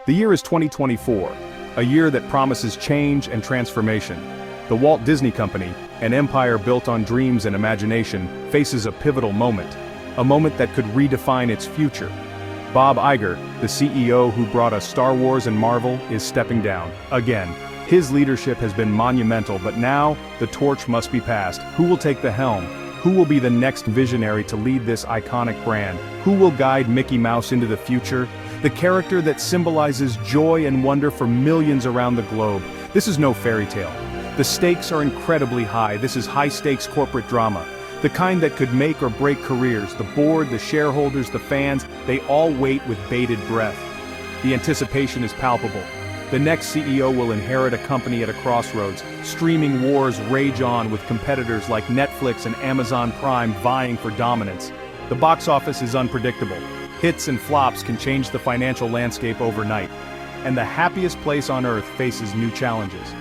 The year is 2024, a year that promises change and transformation. The Walt Disney Company, an empire built on dreams and imagination, faces a pivotal moment, a moment that could redefine its future. Bob Iger, the CEO who brought us Star Wars and Marvel, is stepping down, again. His leadership has been monumental, but now, the torch must be passed. Who will take the helm? Who will be the next visionary to lead this iconic brand? Who will guide Mickey Mouse into the future? The character that symbolizes joy and wonder for millions around the globe. This is no fairy tale. The stakes are incredibly high. This is high-stakes corporate drama. The kind that could make or break careers. The board, the shareholders, the fans, they all wait with bated breath. The anticipation is palpable. The next CEO will inherit a company at a crossroads. Streaming wars rage on with competitors like Netflix and Amazon Prime vying for dominance. The box office is unpredictable. Hits and flops can change the financial landscape overnight. And the happiest place on earth faces new challenges.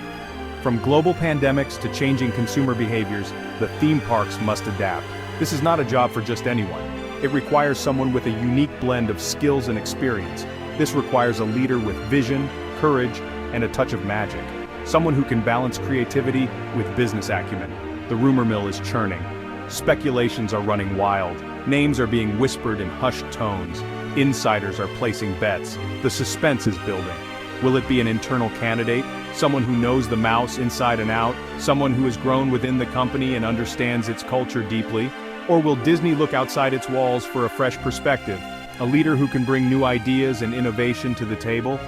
From global pandemics to changing consumer behaviors, the theme parks must adapt. This is not a job for just anyone. It requires someone with a unique blend of skills and experience. This requires a leader with vision, courage, and a touch of magic. Someone who can balance creativity with business acumen. The rumor mill is churning. Speculations are running wild. Names are being whispered in hushed tones. Insiders are placing bets. The suspense is building. Will it be an internal candidate? Someone who knows the mouse inside and out? Someone who has grown within the company and understands its culture deeply? Or will Disney look outside its walls for a fresh perspective? A leader who can bring new ideas and innovation to the table?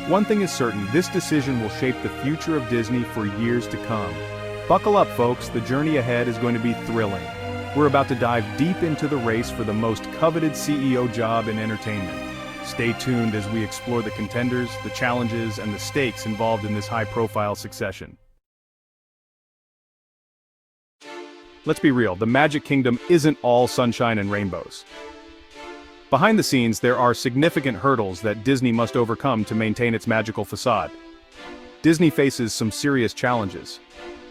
One thing is certain, this decision will shape the future of Disney for years to come. Buckle up, folks, the journey ahead is going to be thrilling. We're about to dive deep into the race for the most coveted CEO job in entertainment. Stay tuned as we explore the contenders, the challenges, and the stakes involved in this high-profile succession. Let's be real, the Magic Kingdom isn't all sunshine and rainbows. Behind the scenes, there are significant hurdles that Disney must overcome to maintain its magical facade. Disney faces some serious challenges.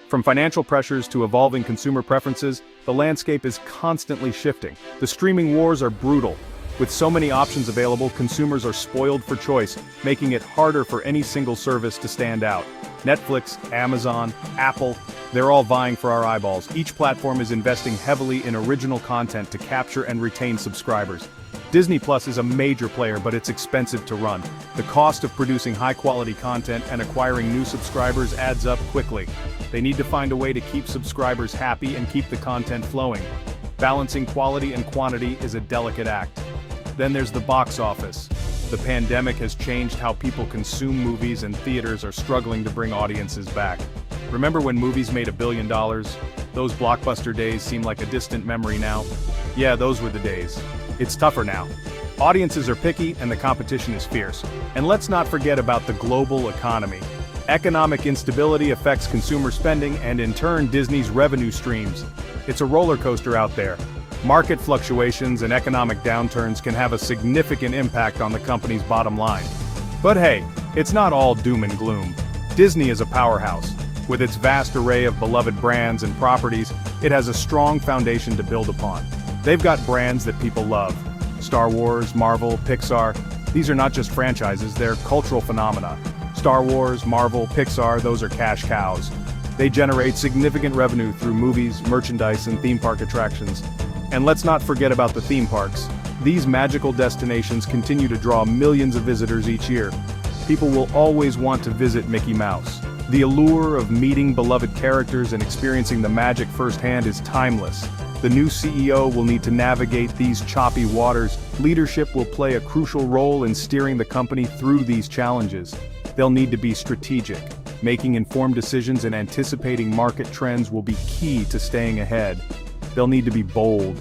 From financial pressures to evolving consumer preferences, the landscape is constantly shifting. The streaming wars are brutal. With so many options available, consumers are spoiled for choice, making it harder for any single service to stand out. Netflix, Amazon, Apple, they're all vying for our eyeballs. Each platform is investing heavily in original content to capture and retain subscribers. Disney Plus is a major player, but it's expensive to run. The cost of producing high-quality content and acquiring new subscribers adds up quickly. They need to find a way to keep subscribers happy and keep the content flowing. Balancing quality and quantity is a delicate act. Then there's the box office. The pandemic has changed how people consume movies, and theaters are struggling to bring audiences back. Remember when movies made $1 billion? Those blockbuster days seem like a distant memory now. Yeah, those were the days. It's tougher now. Audiences are picky and the competition is fierce. And let's not forget about the global economy. Economic instability affects consumer spending and in turn Disney's revenue streams. It's a roller coaster out there. Market fluctuations and economic downturns can have a significant impact on the company's bottom line. But hey, it's not all doom and gloom. Disney is a powerhouse. With its vast array of beloved brands and properties, it has a strong foundation to build upon. They've got brands that people love. Star Wars, Marvel, Pixar. These are not just franchises, they're cultural phenomena. Star Wars, Marvel, Pixar, those are cash cows. They generate significant revenue through movies, merchandise, and theme park attractions. And let's not forget about the theme parks. These magical destinations continue to draw millions of visitors each year. People will always want to visit Mickey Mouse. The allure of meeting beloved characters and experiencing the magic firsthand is timeless. The new CEO will need to navigate these choppy waters. Leadership will play a crucial role in steering the company through these challenges. They'll need to be strategic. Making informed decisions and anticipating market trends will be key to staying ahead. They'll need to be bold.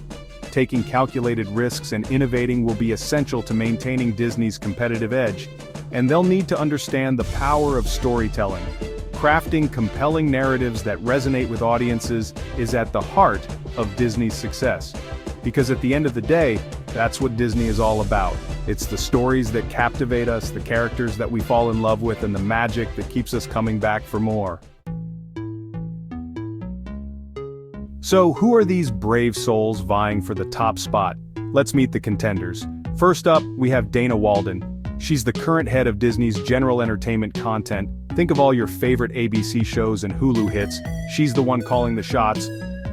Taking calculated risks and innovating will be essential to maintaining Disney's competitive edge. And they'll need to understand the power of storytelling. Crafting compelling narratives that resonate with audiences is at the heart of Disney's success. Because at the end of the day, that's what Disney is all about. It's the stories that captivate us, the characters that we fall in love with, and the magic that keeps us coming back for more. So, who are these brave souls vying for the top spot? Let's meet the contenders. First up, we have Dana Walden. She's the current head of Disney's general entertainment content. Think of all your favorite ABC shows and Hulu hits. She's the one calling the shots.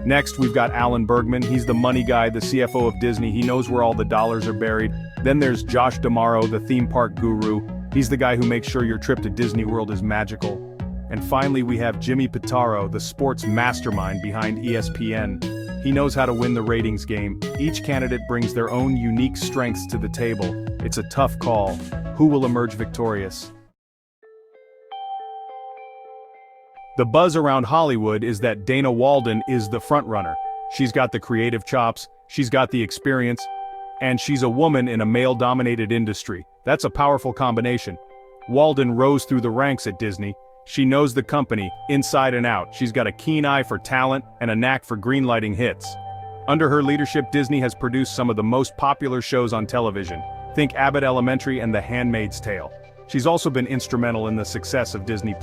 Next, we've got Alan Bergman. He's the money guy, the CFO of Disney. He knows where all the dollars are buried. Then there's Josh D'Amaro, the theme park guru. He's the guy who makes sure your trip to Disney World is magical. And finally, we have Jimmy Pitaro, the sports mastermind behind ESPN. He knows how to win the ratings game. Each candidate brings their own unique strengths to the table. It's a tough call. Who will emerge victorious? The buzz around Hollywood is that Dana Walden is the frontrunner. She's got the creative chops, she's got the experience, and she's a woman in a male-dominated industry. That's a powerful combination. Walden rose through the ranks at Disney. She knows the company, inside and out. She's got a keen eye for talent and a knack for greenlighting hits. Under her leadership, Disney has produced some of the most popular shows on television. Think Abbott Elementary and The Handmaid's Tale. She's also been instrumental in the success of Disney+.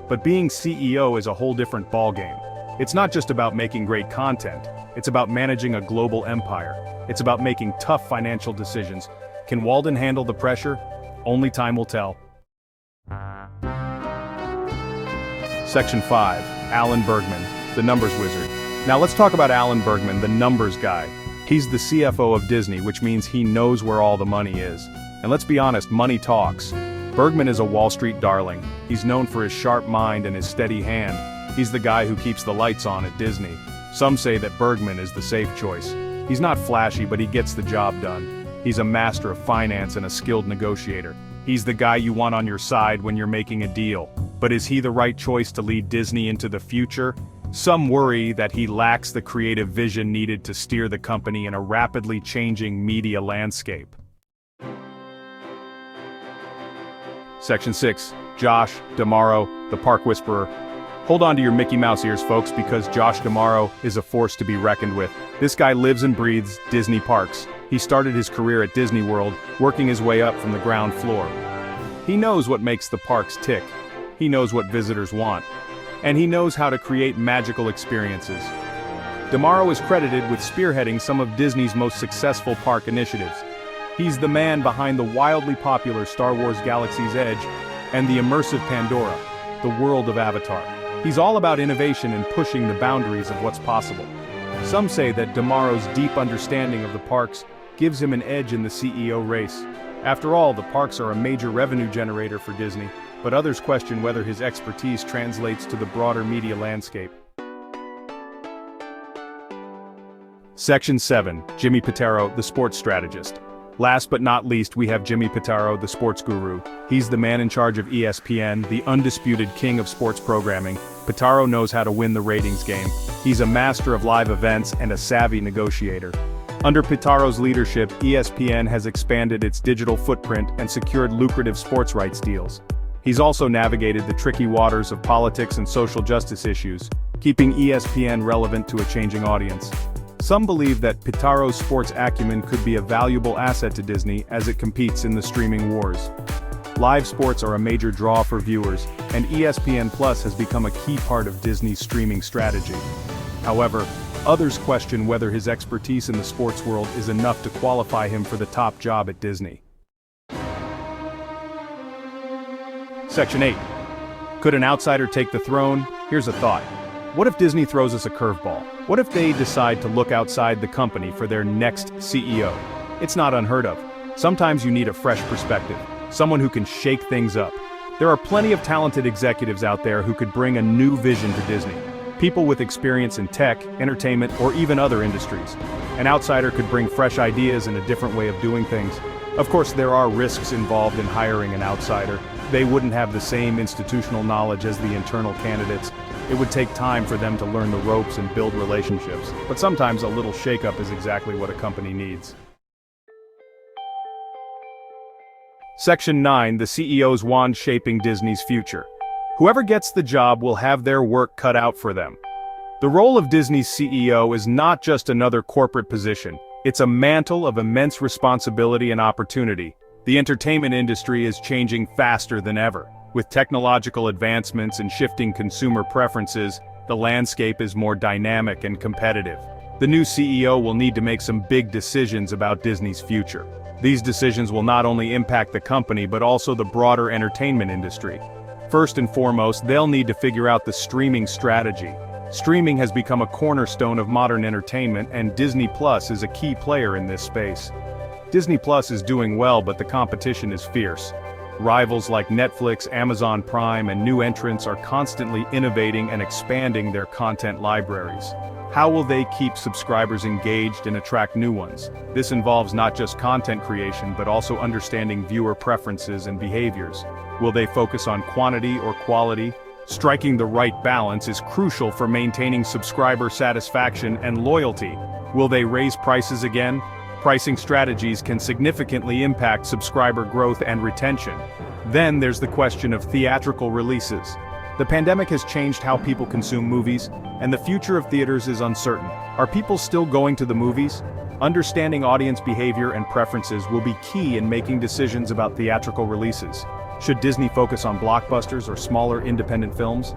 But being CEO is a whole different ballgame. It's not just about making great content. It's about managing a global empire. It's about making tough financial decisions. Can Walden handle the pressure? Only time will tell. Section 5. Alan Bergman, the numbers wizard. Now let's talk about Alan Bergman, the numbers guy. He's the CFO of Disney, which means he knows where all the money is. And let's be honest, money talks. Bergman is a Wall Street darling. He's known for his sharp mind and his steady hand. He's the guy who keeps the lights on at Disney. Some say that Bergman is the safe choice. He's not flashy, but he gets the job done. He's a master of finance and a skilled negotiator. He's the guy you want on your side when you're making a deal. But is he the right choice to lead Disney into the future? Some worry that he lacks the creative vision needed to steer the company in a rapidly changing media landscape. Section 6. Josh D'Amaro, the Park Whisperer. Hold on to your Mickey Mouse ears, folks, because Josh D'Amaro is a force to be reckoned with. This guy lives and breathes Disney parks. He started his career at Disney World, working his way up from the ground floor. He knows what makes the parks tick. He knows what visitors want. And he knows how to create magical experiences. D'Amaro is credited with spearheading some of Disney's most successful park initiatives. He's the man behind the wildly popular Star Wars Galaxy's Edge and the immersive Pandora, the world of Avatar. He's all about innovation and pushing the boundaries of what's possible. Some say that D'Amaro's deep understanding of the parks gives him an edge in the CEO race. After all, the parks are a major revenue generator for Disney, but others question whether his expertise translates to the broader media landscape. Section 7. Jimmy Pitaro, the sports strategist. Last but not least, we have Jimmy Pitaro, the sports guru. He's the man in charge of ESPN, the undisputed king of sports programming. Pitaro knows how to win the ratings game. He's a master of live events and a savvy negotiator. Under Pitaro's leadership, ESPN has expanded its digital footprint and secured lucrative sports rights deals. He's also navigated the tricky waters of politics and social justice issues, keeping ESPN relevant to a changing audience. Some believe that Pitaro's sports acumen could be a valuable asset to Disney as it competes in the streaming wars. Live sports are a major draw for viewers, and ESPN Plus has become a key part of Disney's streaming strategy. However, others question whether his expertise in the sports world is enough to qualify him for the top job at Disney. Section 8. Could an outsider take the throne? Here's a thought. What if Disney throws us a curveball? What if they decide to look outside the company for their next CEO? It's not unheard of. Sometimes you need a fresh perspective, someone who can shake things up. There are plenty of talented executives out there who could bring a new vision to Disney. People with experience in tech, entertainment, or even other industries. An outsider could bring fresh ideas and a different way of doing things. Of course, there are risks involved in hiring an outsider. They wouldn't have the same institutional knowledge as the internal candidates. It would take time for them to learn the ropes and build relationships. But sometimes a little shakeup is exactly what a company needs. Section 9. The CEO's wand shaping Disney's future. Whoever gets the job will have their work cut out for them. The role of Disney's CEO is not just another corporate position. It's a mantle of immense responsibility and opportunity. The entertainment industry is changing faster than ever. With technological advancements and shifting consumer preferences, the landscape is more dynamic and competitive. The new CEO will need to make some big decisions about Disney's future. These decisions will not only impact the company but also the broader entertainment industry. First and foremost, they'll need to figure out the streaming strategy. Streaming has become a cornerstone of modern entertainment, and Disney Plus is a key player in this space. Disney Plus is doing well, but the competition is fierce. Rivals like Netflix, Amazon Prime, and new entrants are constantly innovating and expanding their content libraries. How will they keep subscribers engaged and attract new ones? This involves not just content creation but also understanding viewer preferences and behaviors. Will they focus on quantity or quality? Striking the right balance is crucial for maintaining subscriber satisfaction and loyalty. Will they raise prices again? Pricing strategies can significantly impact subscriber growth and retention. Then there's the question of theatrical releases. The pandemic has changed how people consume movies, and the future of theaters is uncertain. Are people still going to the movies? Understanding audience behavior and preferences will be key in making decisions about theatrical releases. Should Disney focus on blockbusters or smaller independent films?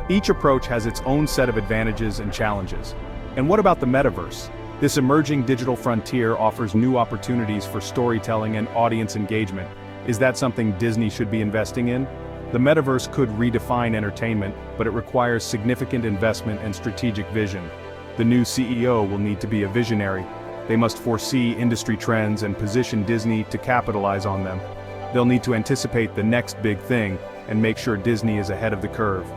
Each approach has its own set of advantages and challenges. And what about the metaverse? This emerging digital frontier offers new opportunities for storytelling and audience engagement. Is that something Disney should be investing in? The metaverse could redefine entertainment, but it requires significant investment and strategic vision. The new CEO will need to be a visionary. They must foresee industry trends and position Disney to capitalize on them. They'll need to anticipate the next big thing and make sure Disney is ahead of the curve.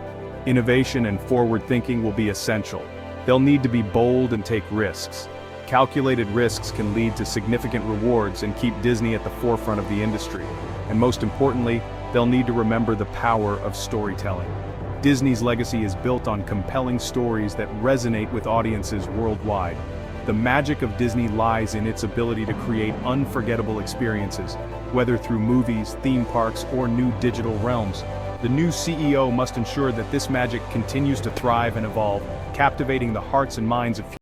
Innovation and forward thinking will be essential. They'll need to be bold and take risks. Calculated risks can lead to significant rewards and keep Disney at the forefront of the industry. And most importantly, they'll need to remember the power of storytelling. Disney's legacy is built on compelling stories that resonate with audiences worldwide. The magic of Disney lies in its ability to create unforgettable experiences, whether through movies, theme parks, or new digital realms. The new CEO must ensure that this magic continues to thrive and evolve, captivating the hearts and minds of